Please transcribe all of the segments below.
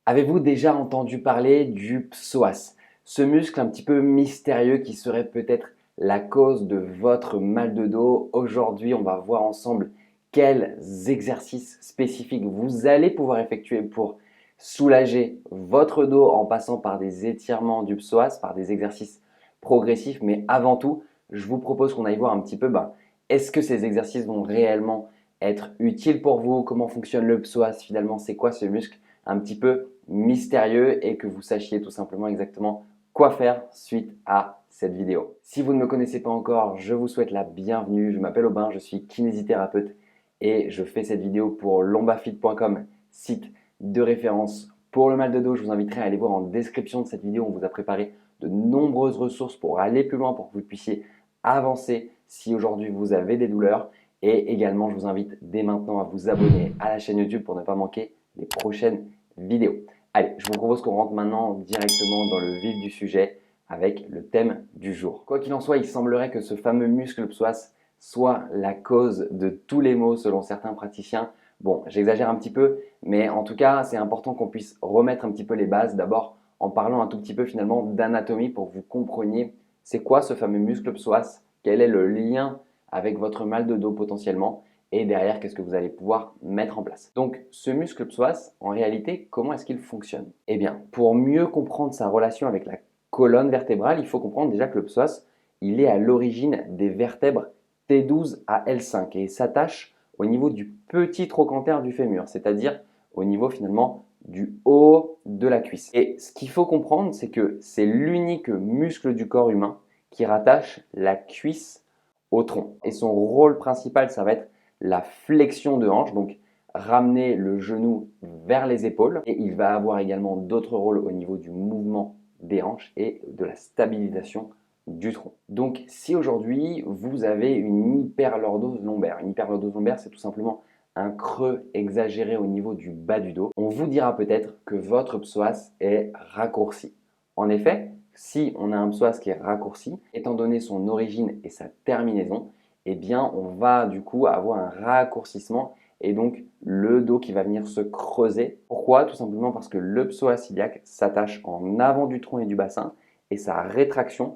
Avez-vous déjà entendu parler du psoas? Ce muscle un petit peu mystérieux qui serait peut-être la cause de votre mal de dos. Aujourd'hui, on va voir ensemble quels exercices spécifiques vous allez pouvoir effectuer pour soulager votre dos en passant par des étirements du psoas, par des exercices progressifs. Mais avant tout, je vous propose qu'on aille voir un petit peu, est-ce que ces exercices vont réellement être utiles pour vous? Comment fonctionne le psoas finalement? C'est quoi ce muscle un petit peu mystérieux et que vous sachiez tout simplement exactement quoi faire suite à cette vidéo. Si vous ne me connaissez pas encore, je vous souhaite la bienvenue. Je m'appelle Aubin, je suis kinésithérapeute et je fais cette vidéo pour lombafit.com, site de référence pour le mal de dos. Je vous inviterai à aller voir en description de cette vidéo. On vous a préparé de nombreuses ressources pour aller plus loin, pour que vous puissiez avancer si aujourd'hui vous avez des douleurs. Et également, je vous invite dès maintenant à vous abonner à la chaîne YouTube pour ne pas manquer les prochaines vidéo. Allez, je vous propose qu'on rentre maintenant directement dans le vif du sujet avec le thème du jour. Quoi qu'il en soit, il semblerait que ce fameux muscle psoas soit la cause de tous les maux selon certains praticiens. Bon, j'exagère un petit peu, mais en tout cas, c'est important qu'on puisse remettre un petit peu les bases. D'abord, en parlant un tout petit peu finalement d'anatomie pour que vous compreniez c'est quoi ce fameux muscle psoas, quel est le lien avec votre mal de dos potentiellement et derrière, qu'est-ce que vous allez pouvoir mettre en place. Donc, ce muscle psoas, en réalité, comment est-ce qu'il fonctionne? Eh bien, pour mieux comprendre sa relation avec la colonne vertébrale, il faut comprendre déjà que le psoas, il est à l'origine des vertèbres T12 à L5 et il s'attache au niveau du petit trochanter du fémur, c'est-à-dire au niveau finalement du haut de la cuisse. Et ce qu'il faut comprendre, c'est que c'est l'unique muscle du corps humain qui rattache la cuisse au tronc. Et son rôle principal, ça va être la flexion de hanche, donc ramener le genou vers les épaules. Et il va avoir également d'autres rôles au niveau du mouvement des hanches et de la stabilisation du tronc. Donc si aujourd'hui vous avez une hyperlordose lombaire, c'est tout simplement un creux exagéré au niveau du bas du dos, on vous dira peut-être que votre psoas est raccourci. En effet, si on a un psoas qui est raccourci, étant donné son origine et sa terminaison, eh bien, on va du coup avoir un raccourcissement et donc le dos qui va venir se creuser. Pourquoi? Tout simplement parce que le psoas iliaque s'attache en avant du tronc et du bassin et sa rétraction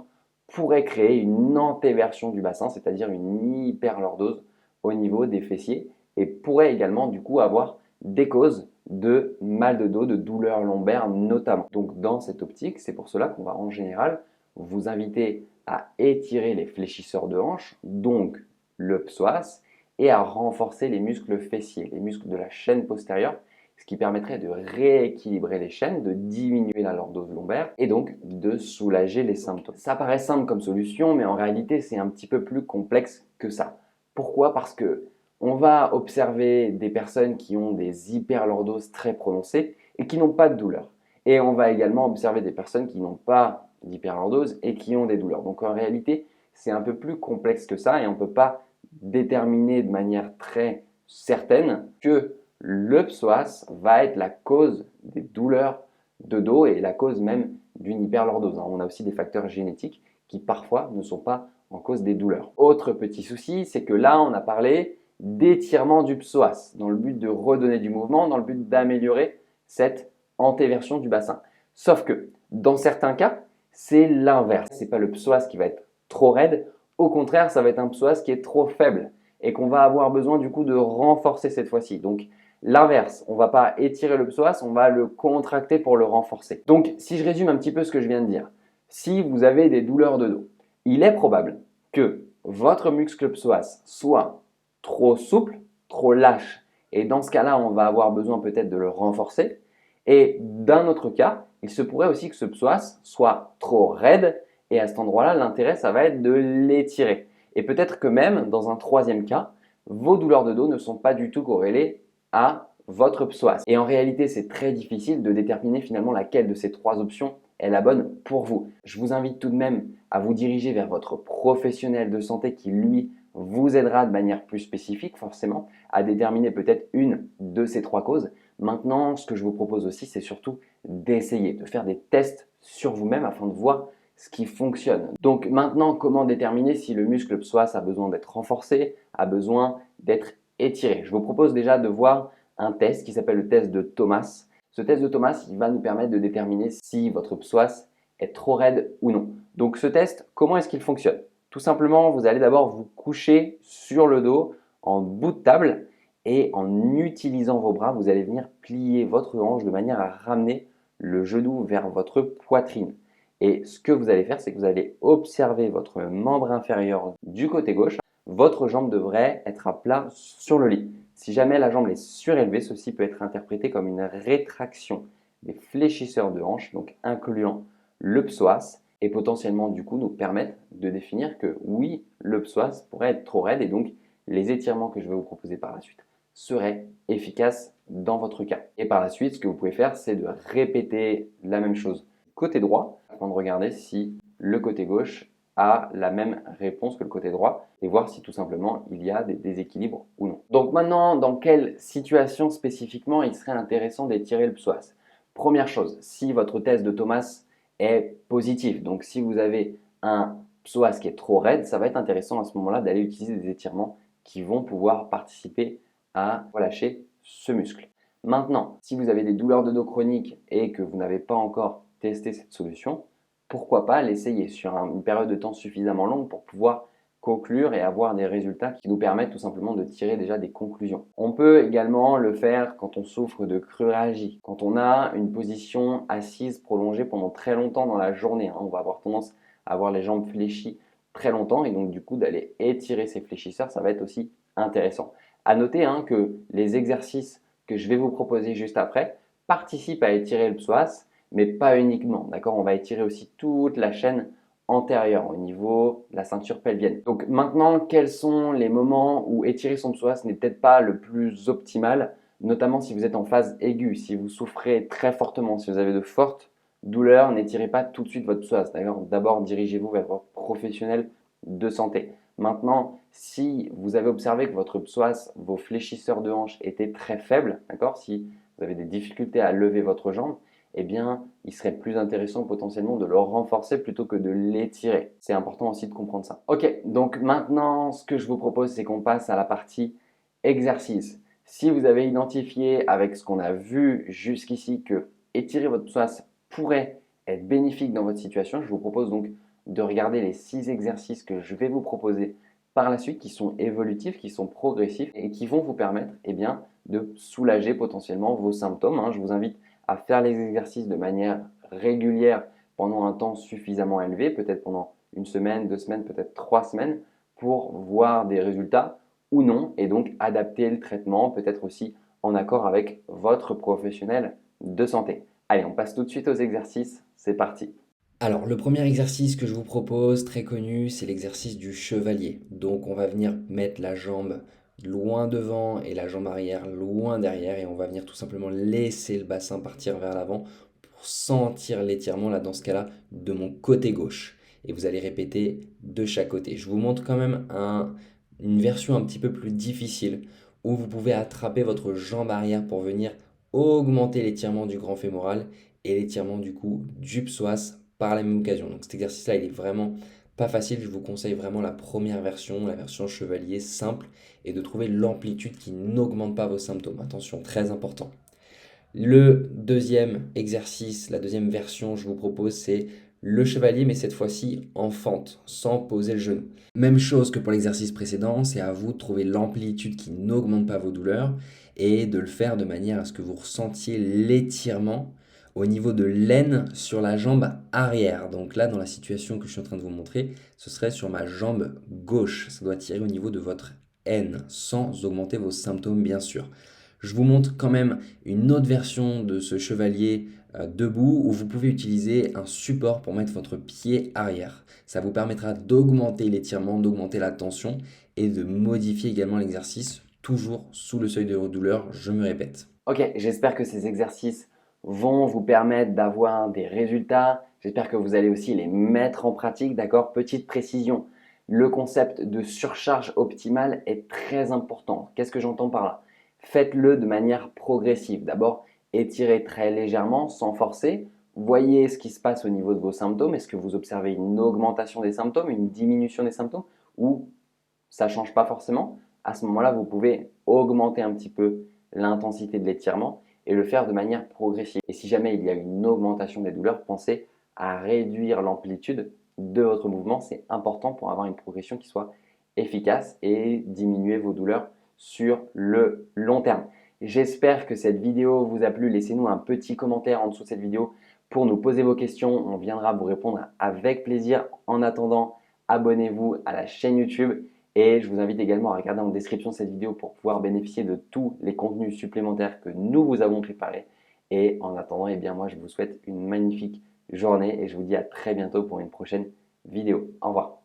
pourrait créer une antéversion du bassin, c'est-à-dire une hyperlordose au niveau des fessiers et pourrait également du coup avoir des causes de mal de dos, de douleurs lombaires notamment. Donc dans cette optique, c'est pour cela qu'on va en général vous inviter à étirer les fléchisseurs de hanche, donc le psoas, et à renforcer les muscles fessiers, les muscles de la chaîne postérieure, ce qui permettrait de rééquilibrer les chaînes, de diminuer la lordose lombaire et donc de soulager les symptômes. Ça paraît simple comme solution, mais en réalité, c'est un petit peu plus complexe que ça. Pourquoi? Parce que on va observer des personnes qui ont des hyperlordoses très prononcées et qui n'ont pas de douleur. Et on va également observer des personnes qui n'ont pas d'hyperlordose et qui ont des douleurs. Donc en réalité, c'est un peu plus complexe que ça et on ne peut pas déterminer de manière très certaine que le psoas va être la cause des douleurs de dos et la cause même d'une hyperlordose. On a aussi des facteurs génétiques qui parfois ne sont pas en cause des douleurs. Autre petit souci, c'est que là, on a parlé d'étirement du psoas dans le but de redonner du mouvement, dans le but d'améliorer cette antéversion du bassin. Sauf que dans certains cas, c'est l'inverse. Ce n'est pas le psoas qui va être trop raide, au contraire, ça va être un psoas qui est trop faible et qu'on va avoir besoin du coup de renforcer cette fois-ci. Donc l'inverse, on ne va pas étirer le psoas, on va le contracter pour le renforcer. Donc si je résume un petit peu ce que je viens de dire, si vous avez des douleurs de dos, il est probable que votre muscle psoas soit trop souple, trop lâche. Et dans ce cas-là, on va avoir besoin peut-être de le renforcer. Et d'un autre cas, il se pourrait aussi que ce psoas soit trop raide. Et à cet endroit-là, l'intérêt, ça va être de l'étirer. Et peut-être que même, dans un troisième cas, vos douleurs de dos ne sont pas du tout corrélées à votre psoas. Et en réalité, c'est très difficile de déterminer finalement laquelle de ces trois options est la bonne pour vous. Je vous invite tout de même à vous diriger vers votre professionnel de santé qui, lui, vous aidera de manière plus spécifique, forcément, à déterminer peut-être une de ces trois causes. Maintenant, ce que je vous propose aussi, c'est surtout d'essayer, de faire des tests sur vous-même afin de voir ce qui fonctionne. Donc maintenant, comment déterminer si le muscle psoas a besoin d'être renforcé, a besoin d'être étiré? Je vous propose déjà de voir un test qui s'appelle le test de Thomas. Ce test de Thomas, il va nous permettre de déterminer si votre psoas est trop raide ou non. Donc ce test, comment est-ce qu'il fonctionne? Tout simplement, vous allez d'abord vous coucher sur le dos en bout de table et en utilisant vos bras, vous allez venir plier votre hanche de manière à ramener le genou vers votre poitrine. Et ce que vous allez faire, c'est que vous allez observer votre membre inférieur du côté gauche. Votre jambe devrait être à plat sur le lit. Si jamais la jambe est surélevée, ceci peut être interprété comme une rétraction des fléchisseurs de hanche, donc incluant le psoas, et potentiellement du coup nous permettre de définir que oui, le psoas pourrait être trop raide et donc les étirements que je vais vous proposer par la suite seraient efficaces dans votre cas. Et par la suite, ce que vous pouvez faire, c'est de répéter la même chose côté droit afin de regarder si le côté gauche a la même réponse que le côté droit et voir si tout simplement il y a des déséquilibres ou non. Donc maintenant, dans quelle situation spécifiquement il serait intéressant d'étirer le psoas? Première chose, si votre test de Thomas est positif, donc si vous avez un psoas qui est trop raide, ça va être intéressant à ce moment-là d'aller utiliser des étirements qui vont pouvoir participer à relâcher ce muscle. Maintenant, si vous avez des douleurs de dos chroniques et que vous n'avez pas encore testé cette solution, pourquoi pas l'essayer sur une période de temps suffisamment longue pour pouvoir conclure et avoir des résultats qui nous permettent tout simplement de tirer déjà des conclusions. On peut également le faire quand on souffre de cruralgie, quand on a une position assise prolongée pendant très longtemps dans la journée. On va avoir tendance à avoir les jambes fléchies très longtemps et donc du coup d'aller étirer ces fléchisseurs, ça va être aussi intéressant. À noter que les exercices que je vais vous proposer juste après participent à étirer le psoas, mais pas uniquement. D'accord? On va étirer aussi toute la chaîne antérieure au niveau de la ceinture pelvienne. Donc maintenant, quels sont les moments où étirer son psoas n'est peut-être pas le plus optimal, notamment si vous êtes en phase aiguë, si vous souffrez très fortement, si vous avez de fortes douleurs, n'étirez pas tout de suite votre psoas. D'abord, dirigez-vous vers votre professionnel de santé. Maintenant, si vous avez observé que votre psoas, vos fléchisseurs de hanche étaient très faibles, d'accord, si vous avez des difficultés à lever votre jambe, eh bien, il serait plus intéressant potentiellement de le renforcer plutôt que de l'étirer. C'est important aussi de comprendre ça. Ok, donc maintenant, ce que je vous propose, c'est qu'on passe à la partie exercice. Si vous avez identifié avec ce qu'on a vu jusqu'ici que étirer votre psoas pourrait être bénéfique dans votre situation, je vous propose donc de regarder les 6 exercices que je vais vous proposer par la suite qui sont évolutifs, qui sont progressifs et qui vont vous permettre de soulager potentiellement vos symptômes. Je vous invite à faire les exercices de manière régulière pendant un temps suffisamment élevé, peut-être pendant une semaine, 2 semaines, peut-être 3 semaines, pour voir des résultats ou non, et donc adapter le traitement, peut-être aussi en accord avec votre professionnel de santé. Allez, on passe tout de suite aux exercices, c'est parti. Alors, le premier exercice que je vous propose, très connu, c'est l'exercice du chevalier. Donc, on va venir mettre la jambe loin devant et la jambe arrière loin derrière et on va venir tout simplement laisser le bassin partir vers l'avant pour sentir l'étirement, là, dans ce cas-là, de mon côté gauche. Et vous allez répéter de chaque côté. Je vous montre quand même une version un petit peu plus difficile où vous pouvez attraper votre jambe arrière pour venir augmenter l'étirement du grand fémoral et l'étirement du coup du psoas par la même occasion. Donc cet exercice-là, il est vraiment pas facile. Je vous conseille vraiment la première version, la version chevalier simple, et de trouver l'amplitude qui n'augmente pas vos symptômes. Attention, très important. Le deuxième exercice, la deuxième version, je vous propose, c'est le chevalier, mais cette fois-ci en fente, sans poser le genou. Même chose que pour l'exercice précédent, c'est à vous de trouver l'amplitude qui n'augmente pas vos douleurs et de le faire de manière à ce que vous ressentiez l'étirement au niveau de l'aine sur la jambe arrière. Donc là, dans la situation que je suis en train de vous montrer, ce serait sur ma jambe gauche. Ça doit tirer au niveau de votre aine, sans augmenter vos symptômes, bien sûr. Je vous montre quand même une autre version de ce chevalier debout où vous pouvez utiliser un support pour mettre votre pied arrière. Ça vous permettra d'augmenter l'étirement, d'augmenter la tension et de modifier également l'exercice, toujours sous le seuil de douleur, je me répète. Ok, j'espère que ces exercices vont vous permettre d'avoir des résultats. J'espère que vous allez aussi les mettre en pratique, d'accord? Petite précision, le concept de surcharge optimale est très important. Qu'est-ce que j'entends par là? Faites-le de manière progressive. D'abord, étirez très légèrement, sans forcer. Voyez ce qui se passe au niveau de vos symptômes. Est-ce que vous observez une augmentation des symptômes, une diminution des symptômes ou ça ne change pas forcément? À ce moment-là, vous pouvez augmenter un petit peu l'intensité de l'étirement et le faire de manière progressive. Et si jamais il y a une augmentation des douleurs, pensez à réduire l'amplitude de votre mouvement. C'est important pour avoir une progression qui soit efficace et diminuer vos douleurs sur le long terme. J'espère que cette vidéo vous a plu. Laissez-nous un petit commentaire en dessous de cette vidéo pour nous poser vos questions. On viendra vous répondre avec plaisir. En attendant, abonnez-vous à la chaîne YouTube et je vous invite également à regarder en description de cette vidéo pour pouvoir bénéficier de tous les contenus supplémentaires que nous vous avons préparés. Et en attendant, eh bien moi je vous souhaite une magnifique journée et je vous dis à très bientôt pour une prochaine vidéo. Au revoir.